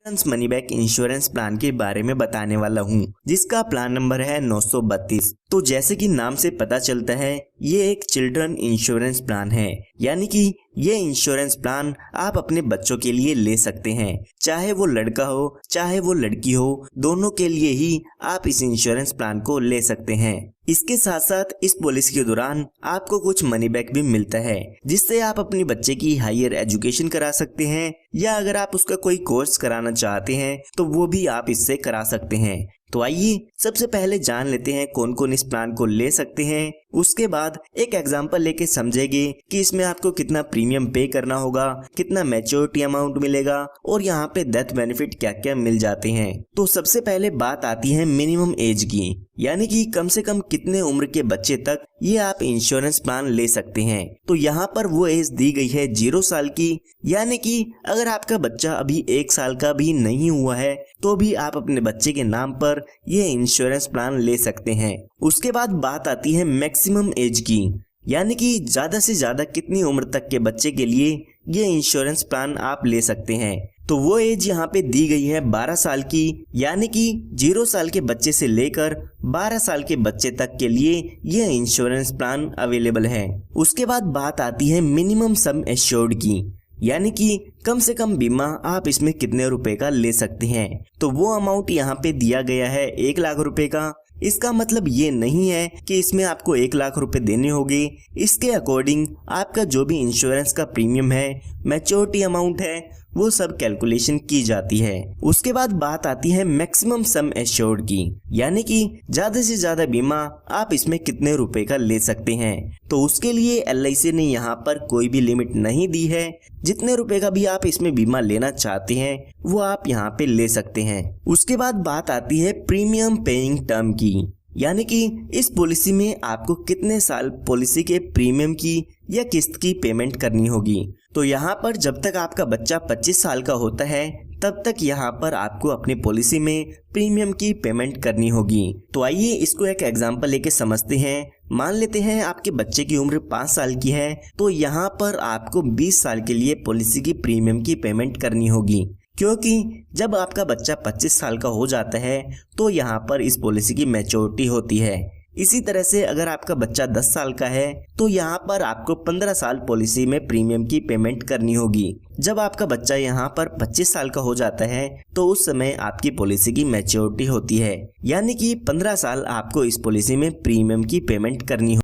Money back insurance plan के बारे में बताने वाला हूँ, जिसका प्लान नंबर है 932। तो जैसे कि नाम से पता चलता है, ये एक चिल्ड्रन इंश्योरेंस प्लान है, यानी कि ये इंश्योरेंस प्लान आप अपने बच्चों के लिए ले सकते हैं। चाहे वो लड़का हो चाहे वो लड़की हो, दोनों के लिए ही आप इस इंश्योरेंस प्लान को ले सकते हैं। इसके साथ साथ इस पॉलिसी के दौरान आपको कुछ मनी बैक भी मिलता है, जिससे आप अपने बच्चे की हायर एजुकेशन करा सकते हैं, या अगर आप उसका कोई कोर्स कराना चाहते हैं तो वो भी आप इससे करा सकते हैं। तो आइए सबसे पहले जान लेते हैं कौन कौन इस प्लान को ले सकते हैं। उसके बाद एक एग्जांपल लेके समझेंगे कि इसमें आपको कितना प्रीमियम पे करना होगा, कितना मैच्योरिटी अमाउंट मिलेगा और यहाँ पे डेथ बेनिफिट क्या क्या मिल जाते हैं। तो सबसे पहले बात आती है मिनिमम एज की, यानी कि कम से कम कितने उम्र के बच्चे तक ये आप इंश्योरेंस प्लान ले सकते हैं। तो यहाँ पर वो एज दी गई है 0 साल की, यानी कि अगर आपका बच्चा अभी 1 साल का भी नहीं हुआ है तो भी आप अपने बच्चे के नाम पर ये इंश्योरेंस प्लान ले सकते हैं। उसके बाद बात आती है मैक्सिमम एज की, यानी कि ज्यादा से ज्यादा कितनी उम्र तक के बच्चे के लिए ये इंश्योरेंस प्लान आप ले सकते हैं। तो वो एज यहाँ पे दी गई है 12 साल की, यानी कि 0 साल के बच्चे से लेकर 12 साल के बच्चे तक के लिए ये इंश्योरेंस प्लान अवेलेबल है। उसके बाद बात आती है मिनिमम सम एश्योर्ड की, यानी कि कम से कम बीमा आप इसमें कितने रुपए का ले सकते हैं। तो वो अमाउंट यहाँ पे दिया गया है 1 लाख रुपए का। इसका मतलब ये नहीं है कि इसमें आपको 1 लाख रुपए देने होंगे। इसके अकॉर्डिंग आपका जो भी इंश्योरेंस का प्रीमियम है, मैच्योरिटी अमाउंट है, वो सब कैलकुलेशन की जाती है। उसके बाद बात आती है मैक्सिमम सम एश्योर्ड की, यानी कि ज्यादा से ज्यादा बीमा आप इसमें कितने रुपए का ले सकते हैं। तो उसके लिए LIC ने यहाँ पर कोई भी लिमिट नहीं दी है। जितने रुपए का भी आप इसमें बीमा लेना चाहते हैं वो आप यहाँ पे ले सकते हैं। उसके बाद बात आती है प्रीमियम पेइंग टर्म की, यानी कि इस पॉलिसी में आपको कितने साल पॉलिसी के प्रीमियम की या किस्त की पेमेंट करनी होगी। तो यहाँ पर जब तक आपका बच्चा 25 साल का होता है तब तक यहाँ पर आपको अपनी पॉलिसी में प्रीमियम की पेमेंट करनी होगी। तो आइए इसको एक एग्जांपल लेके समझते हैं। मान लेते हैं आपके बच्चे की उम्र 5 साल की है, तो यहाँ पर आपको 20 साल के लिए पॉलिसी की प्रीमियम की पेमेंट करनी होगी, क्योंकि जब आपका बच्चा 25 साल का हो जाता है तो यहाँ पर इस पॉलिसी की मैच्योरिटी होती है। इसी तरह से अगर आपका बच्चा 10 साल का है तो यहाँ पर आपको 15 साल पॉलिसी में प्रीमियम की पेमेंट करनी होगी। जब आपका बच्चा यहाँ पर 25 साल का हो जाता है तो उस समय आपकी पॉलिसी की मैच्योरिटी होती है, यानी कि 15 साल आपको इस पॉलिसी में प्रीमियम की पेमेंट करनी होगी।